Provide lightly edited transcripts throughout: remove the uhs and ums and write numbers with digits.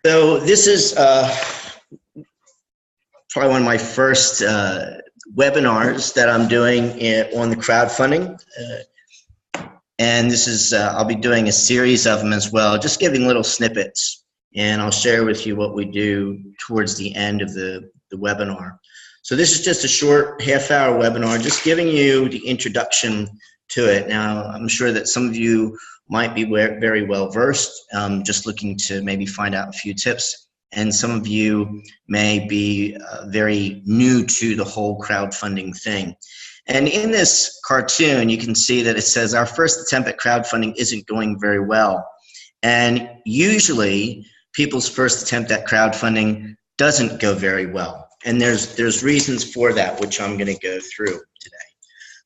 So this is probably one of my first webinars that I'm doing on the crowdfunding. And this is, I'll be doing a series of them as well, just giving little snippets. And I'll share with you what we do towards the end of the webinar. So this is just a short half-hour webinar, just giving you the introduction to it. Now, I'm sure that some of you might be very well versed, just looking to maybe find out a few tips. And some of you may be very new to the whole crowdfunding thing. And in this cartoon, you can see that it says our first attempt at crowdfunding isn't going very well. And usually, people's first attempt at crowdfunding doesn't go very well. And there's reasons for that, which I'm going to go through today.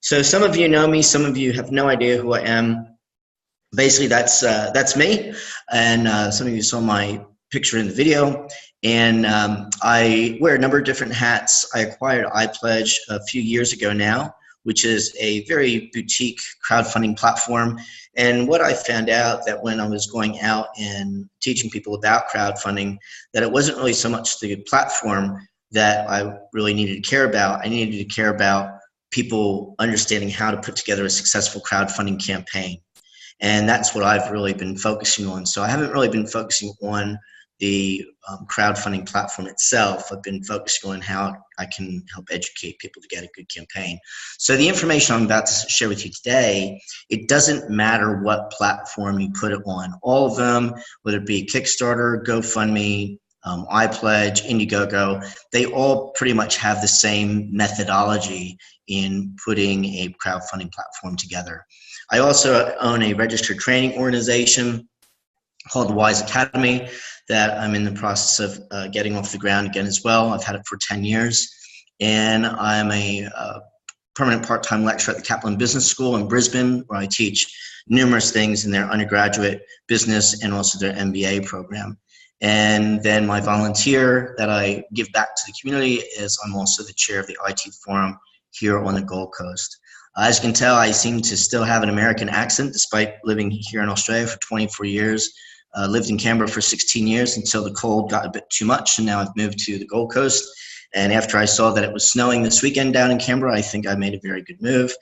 So some of you know me, some of you have no idea who I am. Basically, that's me, and some of you saw my picture in the video. And I wear a number of different hats. I acquired iPledge a few years ago now, which is a very boutique crowdfunding platform. And what I found out that when I was going out and teaching people about crowdfunding, that it wasn't really so much the platform that I really needed to care about. I needed to care about people understanding how to put together a successful crowdfunding campaign. And that's what I've really been focusing on. So I haven't really been focusing on the crowdfunding platform itself. I've been focusing on how I can help educate people to get a good campaign. So the information I'm about to share with you today, it doesn't matter what platform you put it on. All of them, whether it be Kickstarter, GoFundMe, iPledge, Indiegogo, they all pretty much have the same methodology in putting a crowdfunding platform together. I also own a registered training organization called the Wise Academy that I'm in the process of getting off the ground again as well. I've had it for 10 years. And I'm a permanent part-time lecturer at the Kaplan Business School in Brisbane, where I teach numerous things in their undergraduate business and also their MBA program. And then my volunteer that I give back to the community is I'm also the chair of the IT Forum here on the Gold Coast. As you can tell, I seem to still have an American accent despite living here in Australia for 24 years. Lived in Canberra for 16 years until the cold got a bit too much, and now I've moved to the Gold Coast. And after I saw that it was snowing this weekend down in Canberra, I think I made a very good move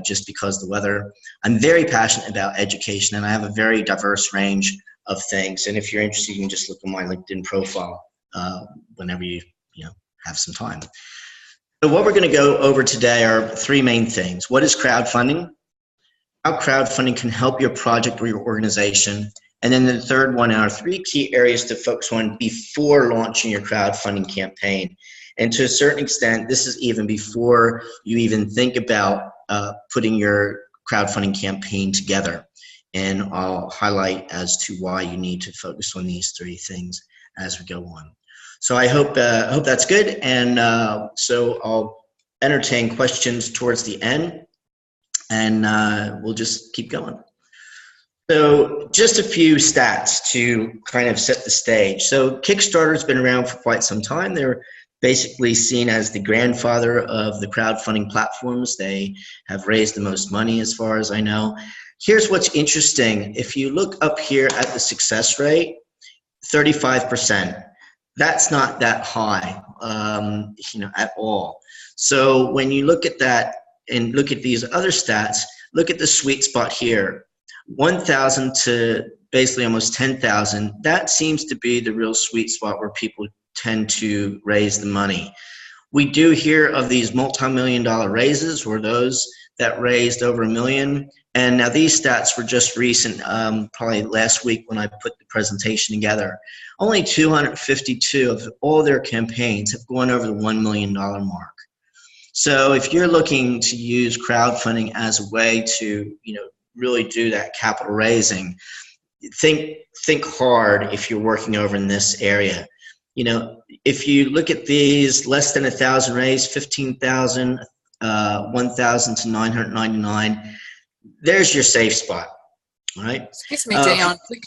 just because of the weather. I'm very passionate about education, and I have a very diverse range of things. And if you're interested, you can just look at my LinkedIn profile whenever you have some time. So what we're going to go over today are three main things. What is crowdfunding? How crowdfunding can help your project or your organization. And then the third one are three key areas to focus on before launching your crowdfunding campaign. And to a certain extent, this is even before you even think about putting your crowdfunding campaign together. And I'll highlight as to why you need to focus on these three things as we go on. So I hope that's good, and so I'll entertain questions towards the end, and we'll just keep going. So just a few stats to kind of set the stage. So Kickstarter's been around for quite some time. They're basically seen as the grandfather of the crowdfunding platforms. They have raised the most money as far as I know. Here's what's interesting. If you look up here at the success rate, 35%. That's not that high, at all. So when you look at that and look at these other stats, look at the sweet spot here, 1,000 to basically almost 10,000. That seems to be the real sweet spot where people tend to raise the money. We do hear of these multi-million-dollar raises, or those that raised over $1 million. And now these stats were just recent, probably last week when I put the presentation together. Only 252 of all their campaigns have gone over the $1 million mark. So if you're looking to use crowdfunding as a way to, really do that capital raising, think hard if you're working over in this area. If you look at these, less than 1,000 raised, 15,000, 1,000 to 999. There's your safe spot, all right? Excuse me, Dion. We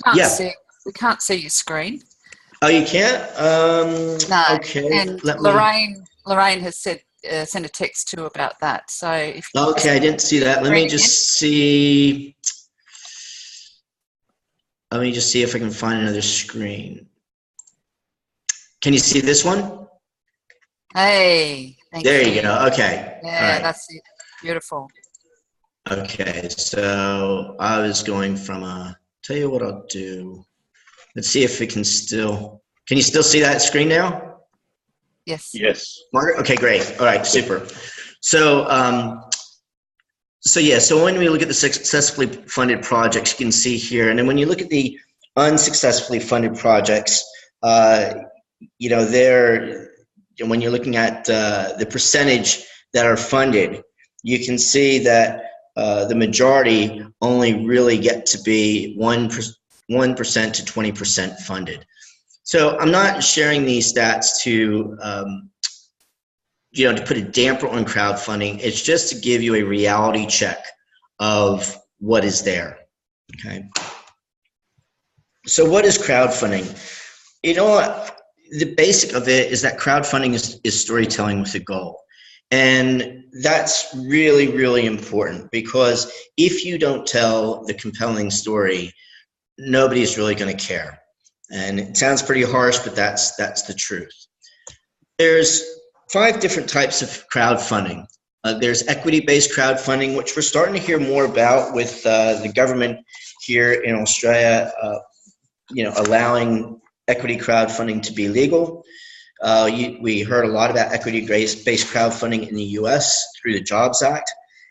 can't see your screen. Oh, you can't? No. Okay. And Lorraine has said sent a text too about that. So if you okay, I didn't see that. Let me just see. Let me just see if I can find another screen. Can you see this one? Hey, thank There you. you go. Okay. Yeah, All right. that's it. Beautiful. Okay. So I was going from tell you what I'll do. Let's see if it can still, can you still see that screen now? Yes. Yes. Margaret? Okay, great. All right, super. So, so when we look at the successfully funded projects, you can see here, and then when you look at the unsuccessfully funded projects, you know, when you're looking at the percentage that are funded, you can see that the majority only really get to be 1% to 20% funded. So I'm not sharing these stats to, you know, to put a damper on crowdfunding. It's just to give you a reality check of what is there. Okay. So what is crowdfunding? You know what? The basic of it is that crowdfunding is storytelling with a goal. And that's really, really important, because if you don't tell the compelling story, nobody's really going to care. And it sounds pretty harsh, but that's the truth. There's 5 different types of crowdfunding. There's equity-based crowdfunding, which we're starting to hear more about with the government here in Australia, you know, allowing equity crowdfunding to be legal. We heard a lot about equity-based crowdfunding in the US through the Jobs Act.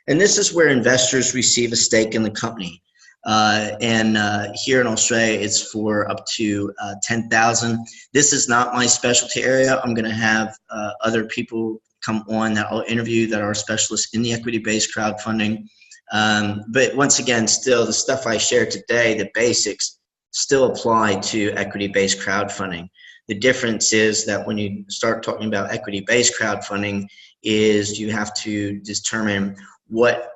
And this is where investors receive a stake in the company. Here in Australia, it's for up to 10,000. This is not my specialty area. I'm going to have other people come on that I'll interview that are specialists in the equity-based crowdfunding. But once again, still the stuff I shared today, the basics, still apply to equity-based crowdfunding. The difference is that when you start talking about equity-based crowdfunding, is you have to determine what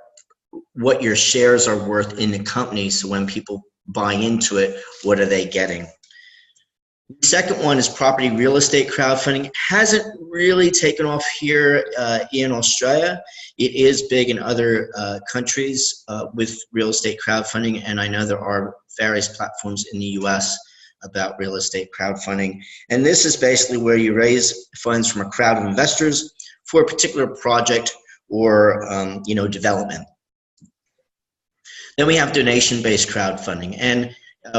your shares are worth in the company. So when people buy into it, what are they getting? The second one is property real estate crowdfunding. It hasn't really taken off here in Australia. It is big in other countries with real estate crowdfunding, and I know there are various platforms in the US about real estate crowdfunding. And this is basically where you raise funds from a crowd of investors for a particular project or you know, development. Then we have donation-based crowdfunding, and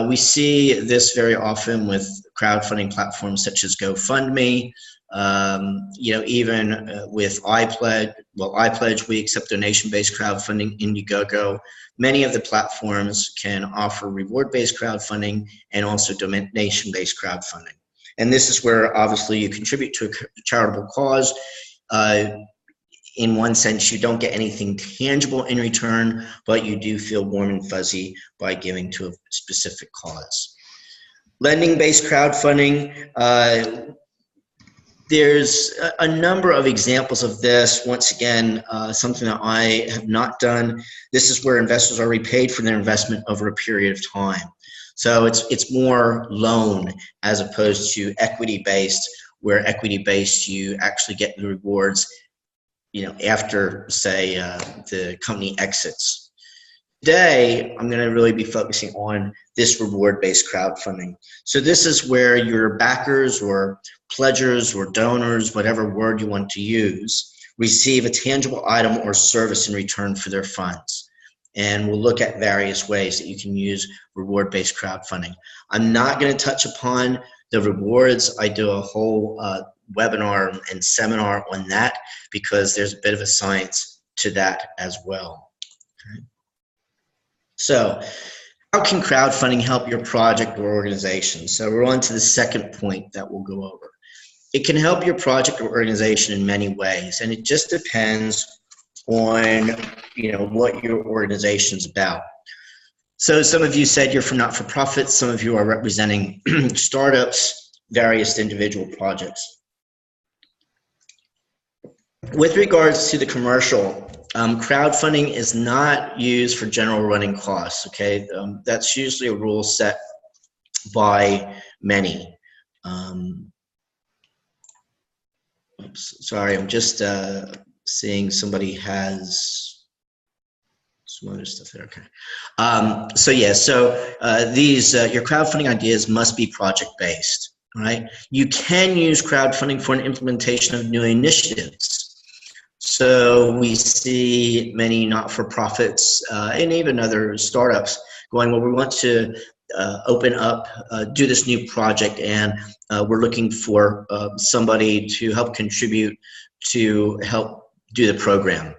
we see this very often with crowdfunding platforms such as GoFundMe, you know, even with iPledge. Well, iPledge, we accept donation-based crowdfunding, Indiegogo. Many of the platforms can offer reward-based crowdfunding and also donation-based crowdfunding. And this is where obviously you contribute to a charitable cause. In one sense, you don't get anything tangible in return, but you do feel warm and fuzzy by giving to a specific cause. Lending-based crowdfunding, there's a number of examples of this. Once again, something that I have not done. This is where investors are repaid for their investment over a period of time. So it's more loan as opposed to equity-based, where equity-based you actually get the rewards, you know, after, say, the company exits. Today, I'm going to really be focusing on this reward-based crowdfunding. So this is where your backers or pledgers or donors, whatever word you want to use, receive a tangible item or service in return for their funds. And we'll look at various ways that you can use reward-based crowdfunding. I'm not going to touch upon the rewards. I do a whole webinar and seminar on that because there's a bit of a science to that as well. Okay. So how can crowdfunding help your project or organization? So we're on to the second point that we'll go over. It can help your project or organization in many ways, and it just depends on, you know, what your organization's about. So some of you said you're from not-for-profits, some of you are representing startups, various individual projects. With regards to the commercial, crowdfunding is not used for general running costs, okay? That's usually a rule set by many. Oops, sorry, I'm just seeing somebody has some other stuff there, okay. So yeah, so these, your crowdfunding ideas must be project-based. right? You can use crowdfunding for an implementation of new initiatives. So we see many not-for-profits and even other startups going, well, we want to open up, do this new project, and we're looking for somebody to help contribute to help do the program,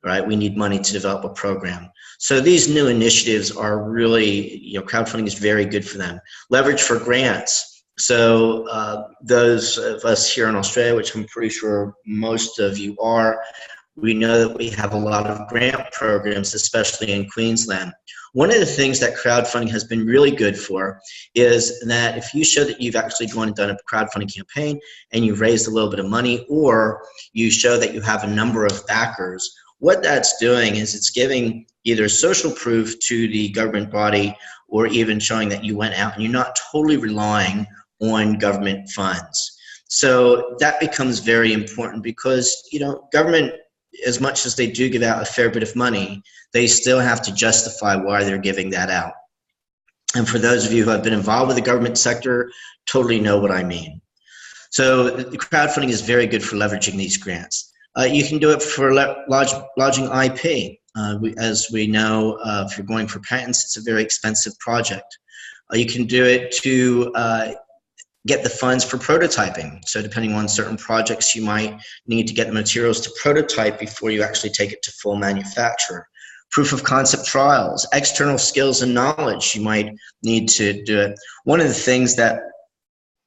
right? We need money to develop a program. So these new initiatives are really, crowdfunding is very good for them. Leverage for grants. So those of us here in Australia, which I'm pretty sure most of you are, we know that we have a lot of grant programs, especially in Queensland. One of the things that crowdfunding has been really good for is that if you show that you've actually gone and done a crowdfunding campaign and you've raised a little bit of money, or you show that you have a number of backers, what that's doing is it's giving either social proof to the government body, or even showing that you went out and you're not totally relying on government funds. So that becomes very important because, government, as much as they do give out a fair bit of money, they still have to justify why they're giving that out. And for those of you who have been involved with the government sector, totally know what I mean. So crowdfunding is very good for leveraging these grants. You can do it for lodging IP. As we know, if you're going for patents, it's a very expensive project. You can do it to get the funds for prototyping. So depending on certain projects, you might need to get the materials to prototype before you actually take it to full manufacture. Proof of concept trials, external skills and knowledge, you might need to do it. One of the things that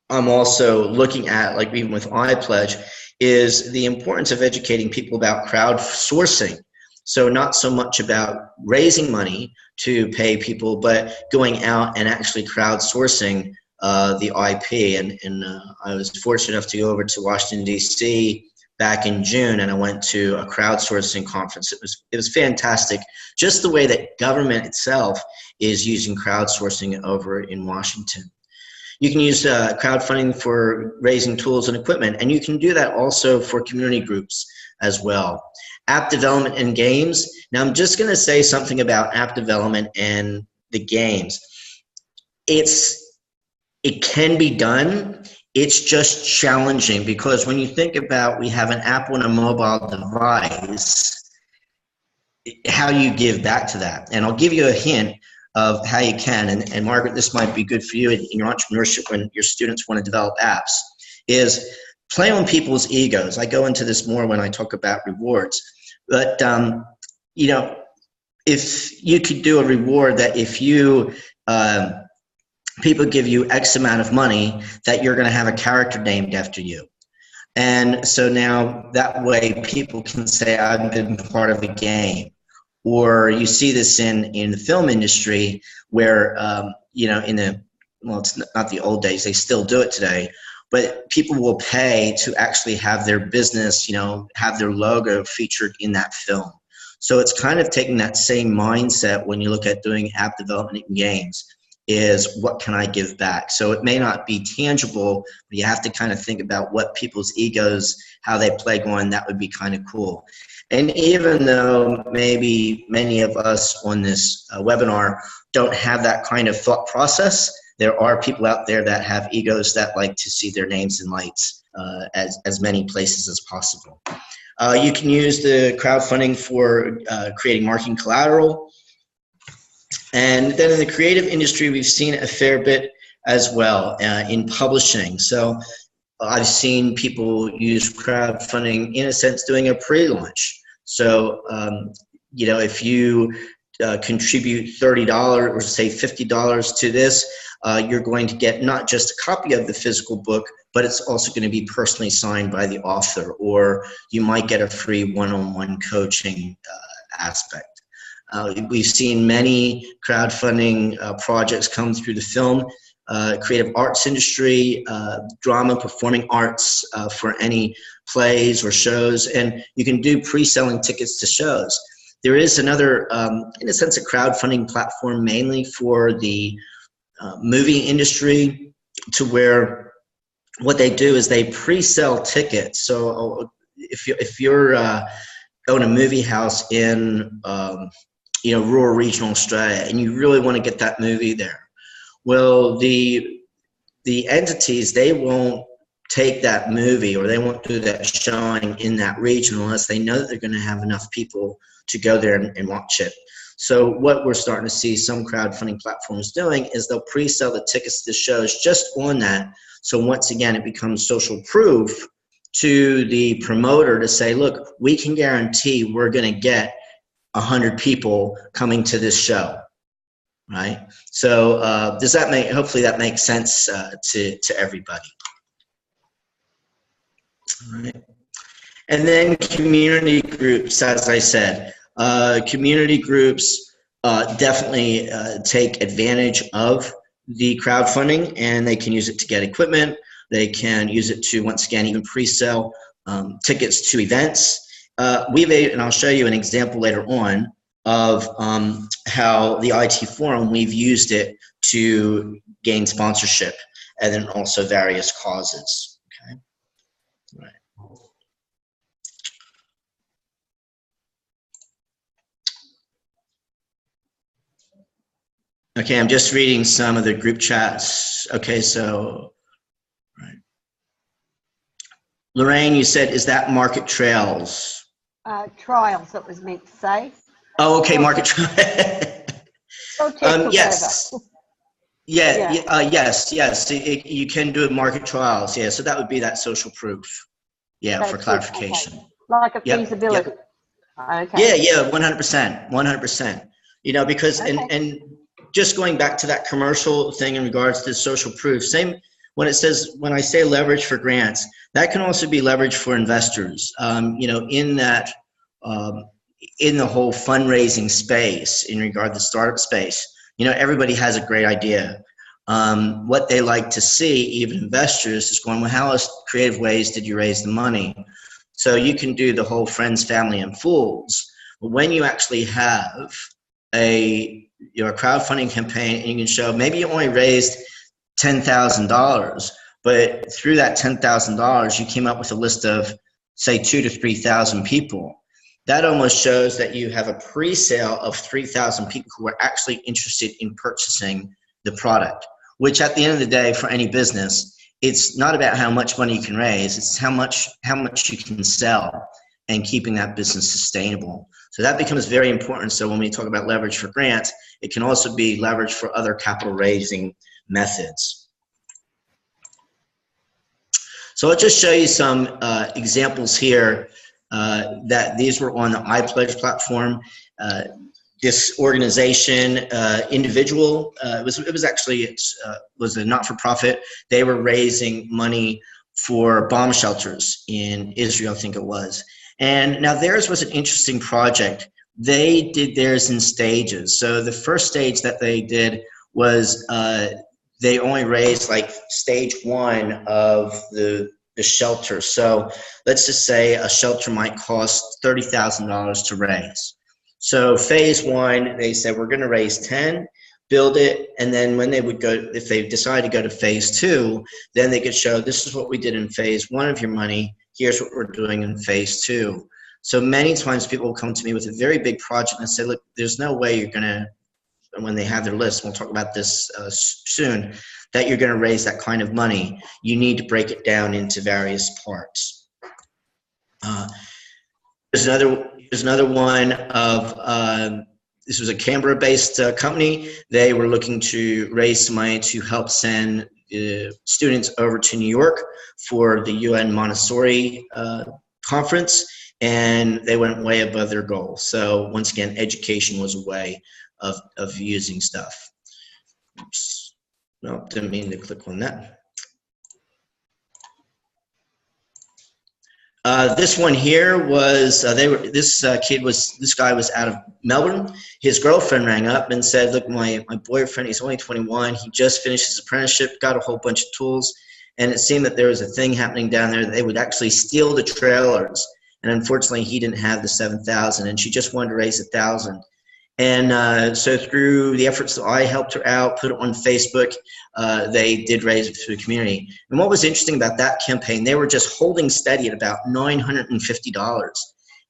I'm also looking at, like even with iPledge, is the importance of educating people about crowdsourcing. So not so much about raising money to pay people, but going out and actually crowdsourcing the IP. And I was fortunate enough to go over to Washington, D.C. back in June, and I went to a crowdsourcing conference. It was fantastic, just the way that government itself is using crowdsourcing over in Washington. You can use crowdfunding for raising tools and equipment, and you can do that also for community groups as well. App development and games. Now I'm just going to say something about app development and the games. It can be done. It's just challenging because when you think about, we have an app on a mobile device, how you give back to that. And I'll give you a hint of how you can, and Margaret, this might be good for you in your entrepreneurship when your students want to develop apps, is play on people's egos. I go into this more when I talk about rewards, but if you could do a reward that if you people give you X amount of money, that you're going to have a character named after you. And so now that way people can say, I've been part of a game. Or you see this in the film industry where, it's not the old days, they still do it today, but people will pay to actually have their business, have their logo featured in that film. So it's kind of taking that same mindset when you look at doing app development in games. Is what can I give back? So it may not be tangible, but you have to kind of think about what people's egos, how they play going, that would be kind of cool. And even though maybe many of us on this webinar don't have that kind of thought process, there are people out there that have egos that like to see their names in lights as many places as possible. You can use the crowdfunding for creating marketing collateral. And then in the creative industry, we've seen a fair bit as well in publishing. So I've seen people use crowdfunding, in a sense, doing a pre-launch. So, if you contribute $30 or say $50 to this, you're going to get not just a copy of the physical book, but it's also going to be personally signed by the author, or you might get a free one-on-one coaching aspect. We've seen many crowdfunding projects come through the film, creative arts industry, drama, performing arts for any plays or shows, and you can do pre-selling tickets to shows. There is another, in a sense, a crowdfunding platform mainly for the movie industry, to where what they do is they pre-sell tickets. So if you're own a movie house in rural regional Australia, and you really want to get that movie there. Well, the the entities, they won't take that movie or they won't do that showing in that region unless they know that they're going to have enough people to go there and watch it. So what we're starting to see some crowdfunding platforms doing is they'll pre-sell the tickets to shows just on that. So once again, it becomes social proof to the promoter to say, look, we can guarantee we're going to get 100 people coming to this show, right? So does that make, hopefully that makes sense to everybody. All right. And then community groups, as I said, community groups definitely take advantage of the crowdfunding, and they can use it to get equipment. They can use it to, once again, even pre-sell tickets to events. And I'll show you an example later on of how the IT Forum, we've used it to gain sponsorship and then also various causes. Okay. Right. Okay, I'm just reading some of the group chats. Okay, so, right. Lorraine, you said, is that market trails? Trials, it was meant to say. Oh, okay, market trails. Yes. Yes. You can do market trials. Yeah, so that would be that social proof. Yeah, that's for clarification. Okay. Like a feasibility. Yep. Okay. Yeah, 100%. You know, because, okay. and just going back to that commercial thing in regards to social proof, same when it says, when I say leverage for grants, that can also be leverage for investors. You know, in that, in the whole fundraising space, in regard to startup space, you know, everybody has a great idea. What they like to see, even investors, is going, well, how else creative ways did you raise the money? So you can do the whole friends, family, and fools. But when you actually have a crowdfunding campaign and you can show maybe you only raised $10,000, but through that $10,000 you came up with a list of say 2,000 to 3,000 people. That almost shows that you have a pre-sale of 3,000 people who are actually interested in purchasing the product, which at the end of the day for any business, it's not about how much money you can raise, it's how much you can sell and keeping that business sustainable. So that becomes very important. So when we talk about leverage for grants, it can also be leverage for other capital raising methods. So I'll just show you some examples here that these were on the iPledge platform. This organization, individual, it was actually was a not-for-profit. They were raising money for bomb shelters in Israel, I think it was. And now theirs was an interesting project. They did theirs in stages. So the first stage that they did was they only raised like stage 1 of the shelter. So let's just say a shelter might cost $30,000 to raise. So phase 1, they said, we're going to raise 10, build it, and then when they would go, if they decide to go to phase 2, then they could show this is what we did in phase 1 of your money, here's what we're doing in phase 2. So many times people will come to me with a very big project and say, look, there's no way you're going to, when they have their list, we'll talk about this soon, that you're going to raise that kind of money. You need to break it down into various parts. There's another one of, this was a Canberra-based company. They were looking to raise some money to help send students over to New York for the UN Montessori conference, and they went way above their goal. So once again, education was a way of using stuff. Oops. No, didn't mean to click on that. This one here was, this guy was out of Melbourne. His girlfriend rang up and said, look, my boyfriend, he's only 21. He just finished his apprenticeship, got a whole bunch of tools. And it seemed that there was a thing happening down there that they would actually steal the trailers. And unfortunately, he didn't have the 7,000, and she just wanted to raise 1,000. And so through the efforts that I helped her out, put it on Facebook, they did raise it through the community. And what was interesting about that campaign, they were just holding steady at about $950.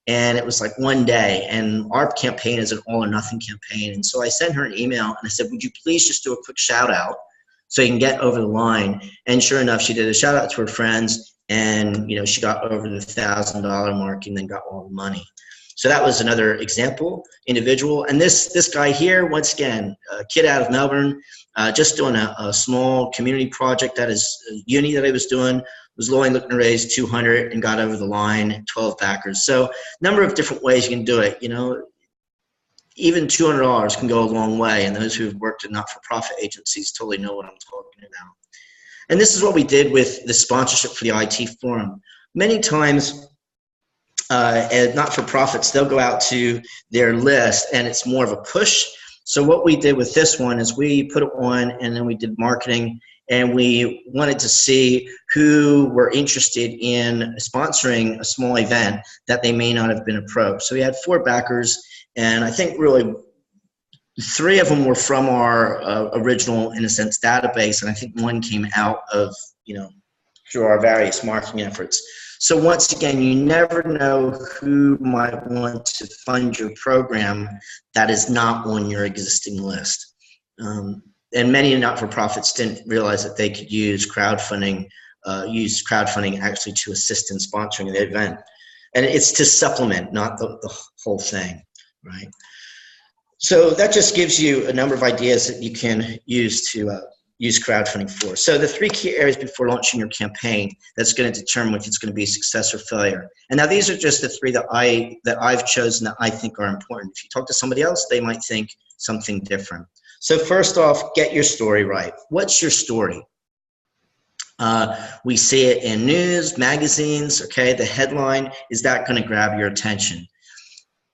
And it was like one day, and our campaign is an all or nothing campaign. And so I sent her an email and I said, would you please just do a quick shout out so you can get over the line. And sure enough, she did a shout out to her friends, and she got over the $1,000 mark and then got all the money. So that was another example, individual. And this guy here, once again, a kid out of Melbourne, just doing a small community project at his uni that he was doing, was only looking to raise 200 and got over the line, 12 backers. So a number of different ways you can do it. Even $200 can go a long way, and those who've worked in not-for-profit agencies totally know what I'm talking about. And this is what we did with the sponsorship for the IT Forum. Many times, not-for-profits, they'll go out to their list, and it's more of a push. So what we did with this one is we put it on, and then we did marketing, and we wanted to see who were interested in sponsoring a small event that they may not have been approached. So we had 4 backers, and I think really 3 of them were from our original, in a sense, database, and I think 1 came out of, through our various marketing efforts. So once again, you never know who might want to fund your program that is not on your existing list. And many not-for-profits didn't realize that they could use crowdfunding actually to assist in sponsoring the event. And it's to supplement, not the whole thing, right? So that just gives you a number of ideas that you can use to use crowdfunding for. So the 3 key areas before launching your campaign that's going to determine if it's going to be a success or failure. And now these are just the 3 that I've chosen that I think are important. If you talk to somebody else, they might think something different. So first off, get your story right. What's your story? We see it in news, magazines, okay? The headline, is that going to grab your attention?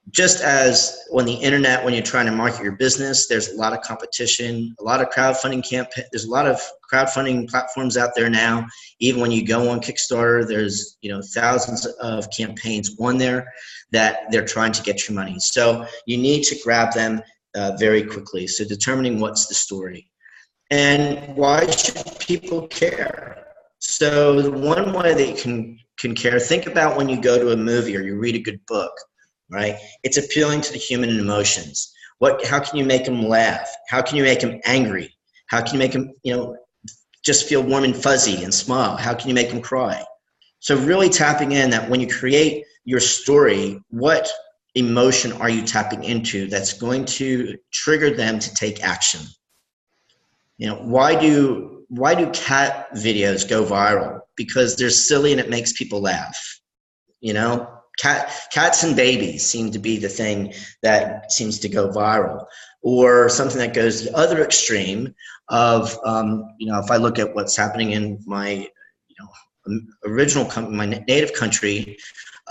Just as on the internet, when you're trying to market your business, there's a lot of competition, a lot of there's a lot of crowdfunding platforms out there now. Even when you go on Kickstarter, there's thousands of campaigns on there that they're trying to get your money. So you need to grab them very quickly. So determining what's the story. And why should people care? So the one way that you can care, think about when you go to a movie or you read a good book. Right? It's appealing to the human emotions. How can you make them laugh? How can you make them angry? How can you make them, just feel warm and fuzzy and smile? How can you make them cry? So really tapping in that when you create your story, what emotion are you tapping into that's going to trigger them to take action? Why do cat videos go viral? Because they're silly and it makes people laugh, Cats and babies seem to be the thing that seems to go viral, or something that goes the other extreme of, if I look at what's happening in my, my native country,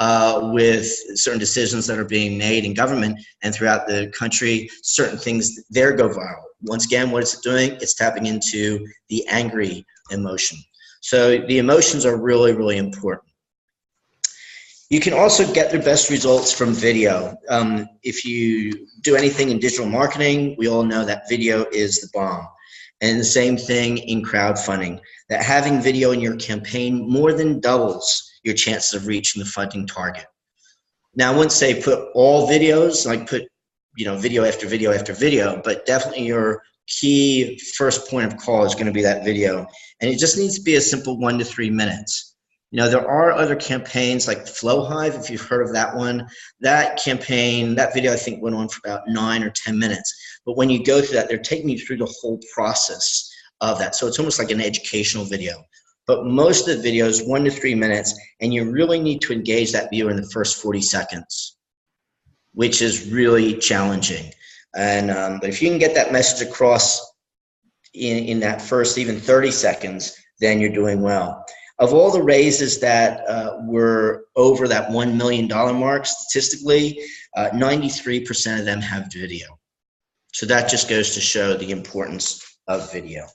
with certain decisions that are being made in government and throughout the country, certain things there go viral. Once again, what it's doing, it's tapping into the angry emotion. So the emotions are really, really important. You can also get the best results from video. If you do anything in digital marketing, we all know that video is the bomb. And the same thing in crowdfunding, that having video in your campaign more than doubles your chances of reaching the funding target. Now, I wouldn't say put all videos, like put video after video after video, but definitely your key first point of call is going to be that video. And it just needs to be a simple 1 to 3 minutes. There are other campaigns like FlowHive, if you've heard of that one. That campaign, that video I think went on for about 9 or 10 minutes. But when you go through that, they're taking you through the whole process of that. So it's almost like an educational video. But most of the videos, 1 to 3 minutes, and you really need to engage that viewer in the first 40 seconds, which is really challenging. And but if you can get that message across in that first even 30 seconds, then you're doing well. Of all the raises that were over that $1 million mark, statistically, 93% of them have video. So that just goes to show the importance of video.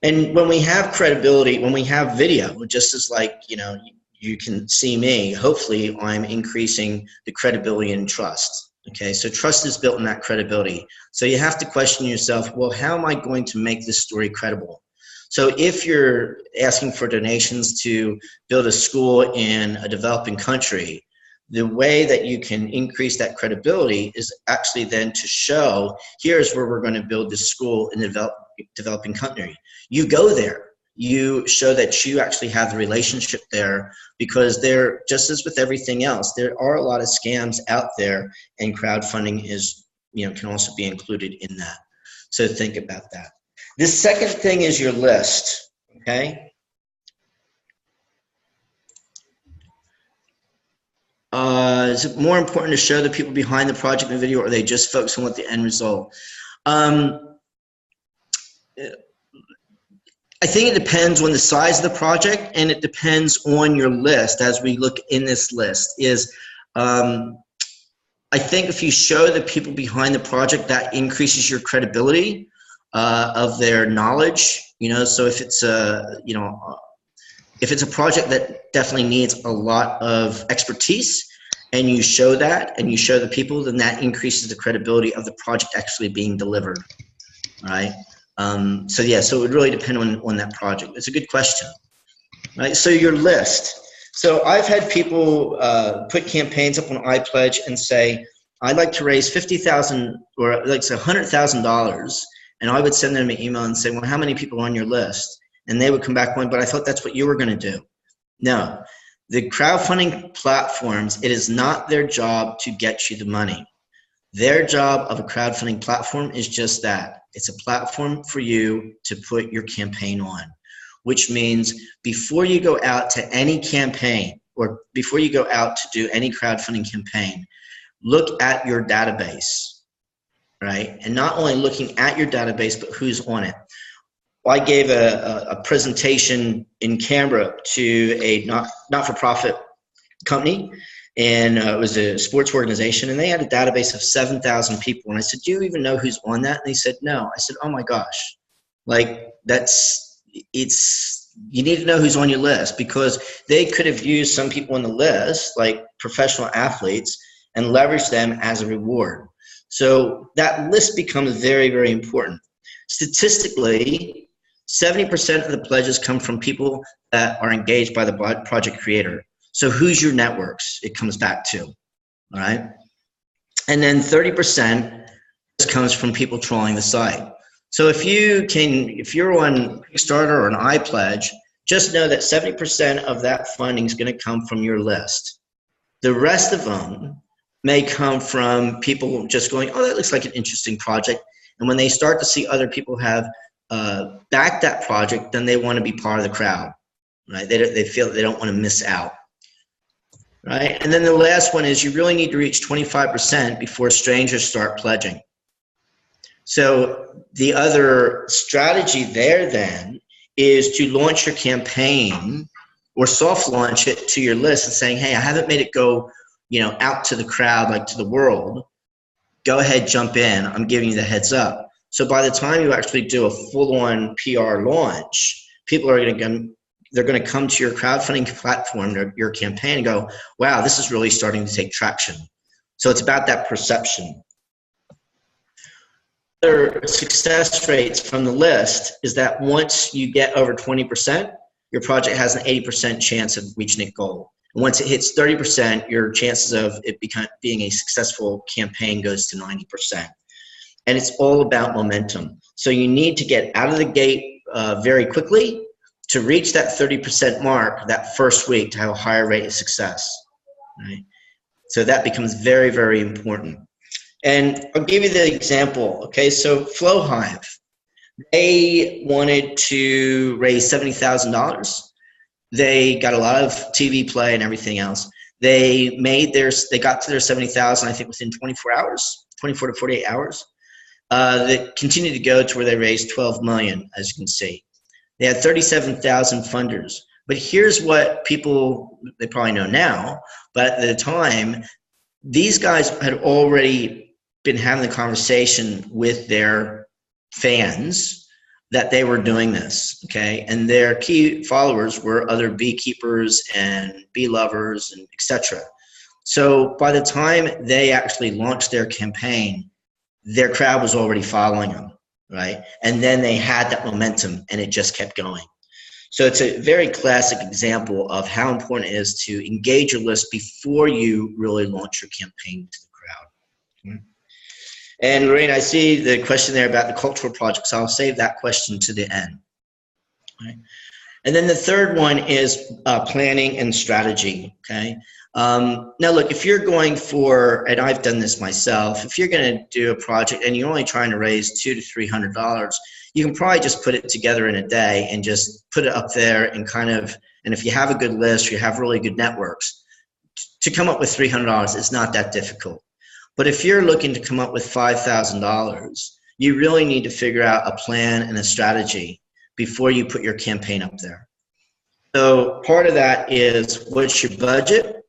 And when we have credibility, when we have video, just as like, you can see me, hopefully I'm increasing the credibility and trust. Okay, so trust is built in that credibility. So you have to question yourself, well, how am I going to make this story credible? So if you're asking for donations to build a school in a developing country, the way that you can increase that credibility is actually then to show, here's where we're going to build this school in the developing country. You go there. You show that you actually have the relationship there, because there, just as with everything else, there are a lot of scams out there, and crowdfunding is, can also be included in that. So think about that. The second thing is your list, okay? Is it more important to show the people behind the project in the video, or are they just focus on what the end result? I think it depends on the size of the project, and it depends on your list. As we look in this list is, I think if you show the people behind the project, that increases your credibility of their knowledge. So if it's if it's a project that definitely needs a lot of expertise, and you show that, and you show the people, then that increases the credibility of the project actually being delivered. All right. So yeah, so it would really depend on that project. It's a good question, right? So your list. So I've had people put campaigns up on iPledge and say, I'd like to raise $50,000 or like $100,000, and I would send them an email and say, well, how many people are on your list? And they would come back going, but I thought that's what you were going to do. No, the crowdfunding platforms, it is not their job to get you the money. Their job of a crowdfunding platform is just that. It's a platform for you to put your campaign on, which means before you go out to any campaign, or before you go out to do any crowdfunding campaign, look at your database, right? And not only looking at your database, but who's on it. I gave a presentation in Canberra to a not-for-profit company, and it was a sports organization, and they had a database of 7,000 people. And I said, do you even know who's on that? And they said, no. I said, oh my gosh, like you need to know who's on your list, because they could have used some people on the list, like professional athletes, and leverage them as a reward. So that list becomes very, very important. Statistically, 70% of the pledges come from people that are engaged by the project creator. So who's your networks? It comes back to, all right? And then 30% comes from people trolling the site. So if you're on Kickstarter or an iPledge, just know that 70% of that funding is going to come from your list. The rest of them may come from people just going, oh, that looks like an interesting project. And when they start to see other people have backed that project, then they want to be part of the crowd, right? They feel that they don't want to miss out. Right? And then the last one is you really need to reach 25% before strangers start pledging. So the other strategy there then is to launch your campaign or soft launch it to your list and saying, hey, I haven't made it go, out to the crowd, like to the world. Go ahead, jump in. I'm giving you the heads up. So by the time you actually do a full-on PR launch, people are they're going to come to your crowdfunding platform, your campaign, and go, wow, this is really starting to take traction. So it's about that perception. Other success rates from the list is that once you get over 20%, your project has an 80% chance of reaching its goal. And once it hits 30%, your chances of it being a successful campaign goes to 90%. And it's all about momentum. So you need to get out of the gate very quickly to reach that 30% mark that first week to have a higher rate of success, right? So that becomes very, very important. And I'll give you the example, okay? So Flowhive, they wanted to raise $70,000. They got a lot of TV play and everything else. They got to their 70,000, I think, within 24 hours, 24 to 48 hours. They continued to go to where they raised 12 million, as you can see. They had 37,000 funders. But here's what people, they probably know now, but at the time, these guys had already been having the conversation with their fans that they were doing this, okay? And their key followers were other beekeepers and bee lovers and etc. So by the time they actually launched their campaign, their crowd was already following them, right? And then they had that momentum and it just kept going. So it's a very classic example of how important it is to engage your list before you really launch your campaign to the crowd. And Lorraine, I see the question there about the cultural projects. I'll save that question to the end. Right. And then the third one is planning and strategy. Okay. Now, look, if you're going for, and I've done this myself, if you're going to do a project and you're only trying to raise $200 to $300, you can probably just put it together in a day and just put it up there and and if you have a good list, you have really good networks, to come up with $300 is not that difficult. But if you're looking to come up with $5,000, you really need to figure out a plan and a strategy before you put your campaign up there. So part of that is, what's your budget?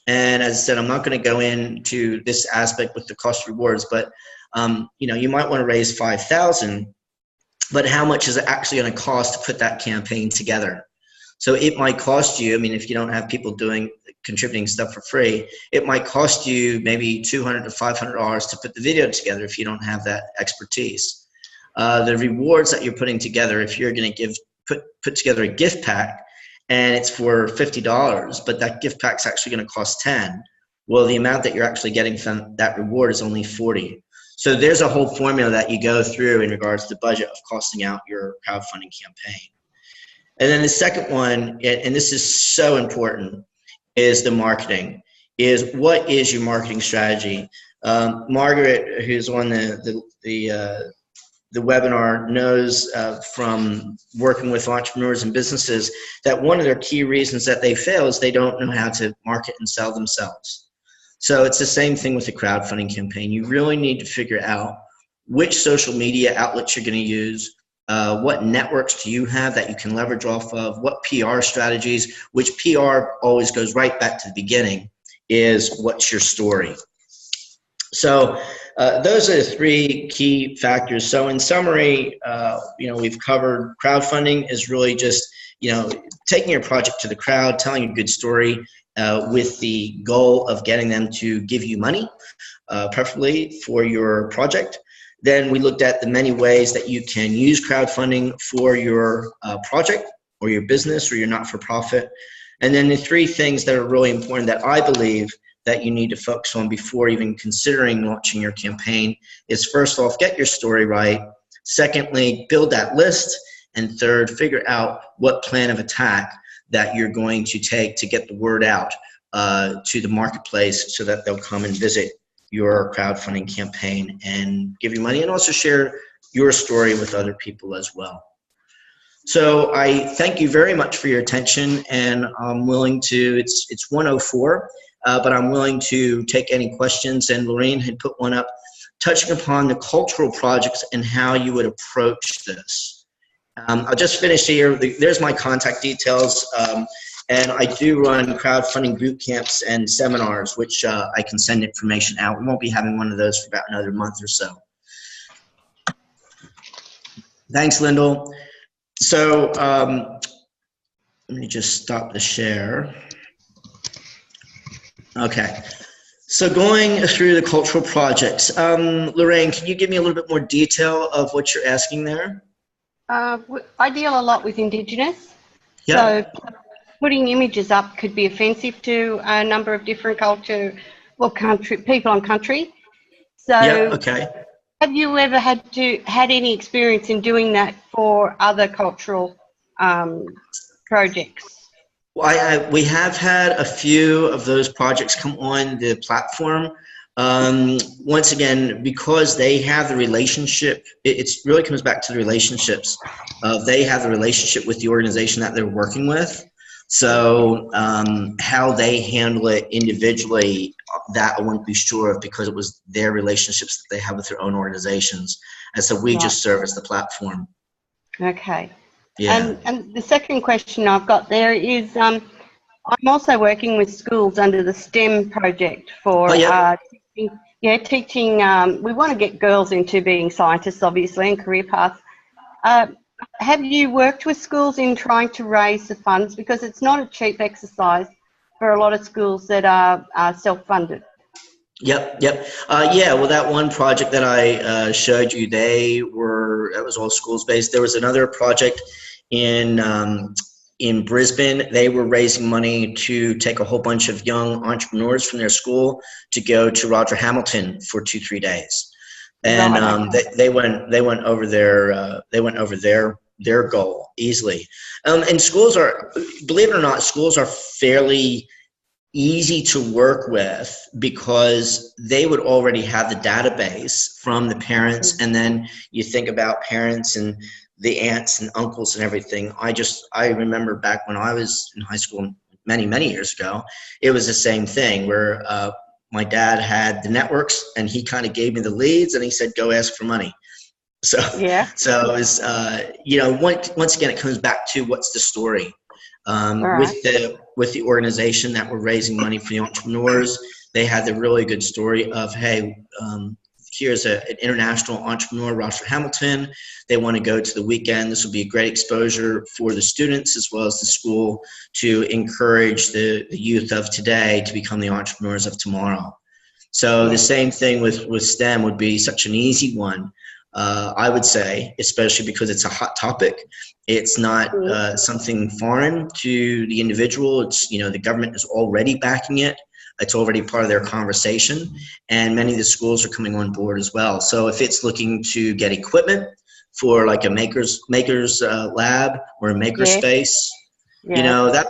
And as I said, I'm not going to go into this aspect with the cost rewards, but you might want to raise $5,000, but how much is it actually going to cost to put that campaign together? So it might cost you, if you don't have people contributing stuff for free, it might cost you maybe $200 to $500 to put the video together if you don't have that expertise. The rewards that you're putting together, if you're going to put together a gift pack and it's for $50, but that gift pack's actually going to cost $10, well, the amount that you're actually getting from that reward is only $40. So there's a whole formula that you go through in regards to the budget of costing out your crowdfunding campaign. And then the second one, and this is so important, is the marketing. Is what is your marketing strategy? Margaret, who's on the webinar, knows from working with entrepreneurs and businesses that one of their key reasons that they fail is they don't know how to market and sell themselves. So it's the same thing with the crowdfunding campaign. You really need to figure out which social media outlets you're going to use, what networks do you have that you can leverage off of, what PR strategies, which PR always goes right back to the beginning, is what's your story. So those are the three key factors. So in summary, we've covered crowdfunding is really just, taking your project to the crowd, telling a good story with the goal of getting them to give you money, preferably for your project. Then we looked at the many ways that you can use crowdfunding for your project or your business or your not-for-profit. And then the three things that are really important that I believe that you need to focus on before even considering launching your campaign is, first off, get your story right. Secondly, build that list. And third, figure out what plan of attack that you're going to take to get the word out to the marketplace so that they'll come and visit your crowdfunding campaign and give you money, and also share your story with other people as well. So I thank you very much for your attention, and I'm willing to, it's 1:04, but I'm willing to take any questions, and Lorraine had put one up touching upon the cultural projects and how you would approach this. I'll just finish here. There's my contact details. And I do run crowdfunding boot camps and seminars, which I can send information out. We won't be having one of those for about another month or so. Thanks, Lyndall. So let me just stop the share. Okay. So going through the cultural projects, Lorraine, can you give me a little bit more detail of what you're asking there? I deal a lot with Indigenous. Yeah. So putting images up could be offensive to a number of different people on country. So yeah, okay. Have you ever had any experience in doing that for other cultural projects? Well, we have had a few of those projects come on the platform. Once again, because they have the relationship, it really comes back to the relationships. They have the relationship with the organization that they're working with. So how they handle it individually, that I wouldn't be sure of, because it was their relationships that they have with their own organizations. And so we just serve as the platform. Okay. Yeah. And the second question I've got there is, I'm also working with schools under the STEM project for teaching. We want to get girls into being scientists, obviously, and career paths. Have you worked with schools in trying to raise the funds? Because it's not a cheap exercise for a lot of schools that are self-funded. Yep. Yeah, well, that one project that I showed you, that was all schools based. There was another project in in Brisbane, they were raising money to take a whole bunch of young entrepreneurs from their school to go to Roger Hamilton for 2-3 days, and they went over their goal easily. And schools are, believe it or not, schools are fairly easy to work with because they would already have the database from the parents, and then you think about parents and the aunts and uncles and everything. I remember back when I was in high school many years ago, it was the same thing where my dad had the networks and he kind of gave me the leads and he said, go ask for money. So yeah. So it was, once again, it comes back to what's the story. With the organization that were raising money for the entrepreneurs, they had the really good story of, hey, here's an international entrepreneur, Roger Hamilton. They want to go to the weekend. This will be a great exposure for the students as well as the school to encourage the youth of today to become the entrepreneurs of tomorrow. So the same thing with STEM would be such an easy one. I would say, especially because it's a hot topic. It's not something foreign to the individual. It's, the government is already backing it. It's already part of their conversation, and many of the schools are coming on board as well. So if it's looking to get equipment for like a maker's lab or a maker space, that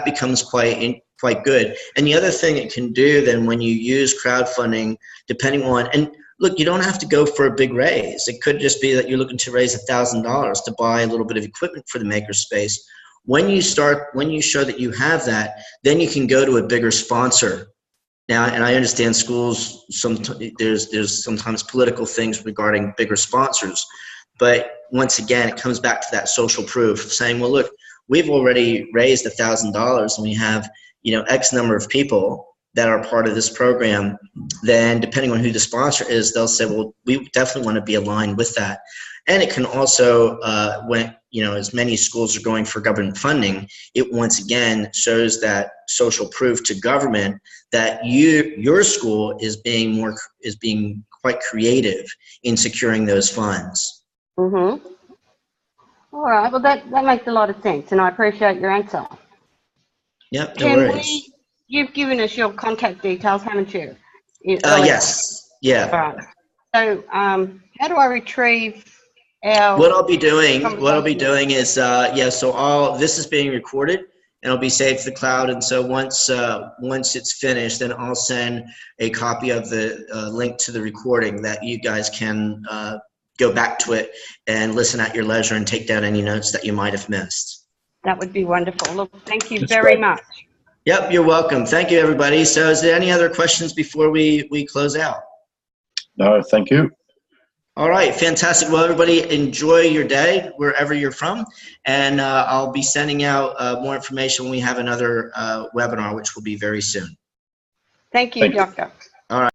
becomes quite good. And the other thing it can do then when you use crowdfunding, depending on, and look, you don't have to go for a big raise. It could just be that you're looking to raise $1,000 to buy a little bit of equipment for the makerspace. When you show that you have that, then you can go to a bigger sponsor. Now, and I understand schools, there's sometimes political things regarding bigger sponsors, but once again, it comes back to that social proof of saying, well, look, we've already raised $1,000 and we have, X number of people that are part of this program. Then depending on who the sponsor is, they'll say, well, we definitely want to be aligned with that. And it can also, when, as many schools are going for government funding, it once again shows that social proof to government that your school is being quite creative in securing those funds. Mm-hmm. All right. Well, that makes a lot of sense, and I appreciate your answer. Yep, no worries. You've given us your contact details, haven't you? Yes. Yeah. All right. So, how do I retrieve our? What I'll be doing is, so this is being recorded and it'll be saved to the cloud. And so once it's finished, then I'll send a copy of the link to the recording that you guys can go back to it and listen at your leisure and take down any notes that you might have missed. That would be wonderful. Look, thank you very much. Yep, you're welcome. Thank you, everybody. So is there any other questions before we close out? No, thank you. All right, fantastic. Well, everybody, enjoy your day wherever you're from. And I'll be sending out more information when we have another webinar, which will be very soon. Thank you, Doctor. All right.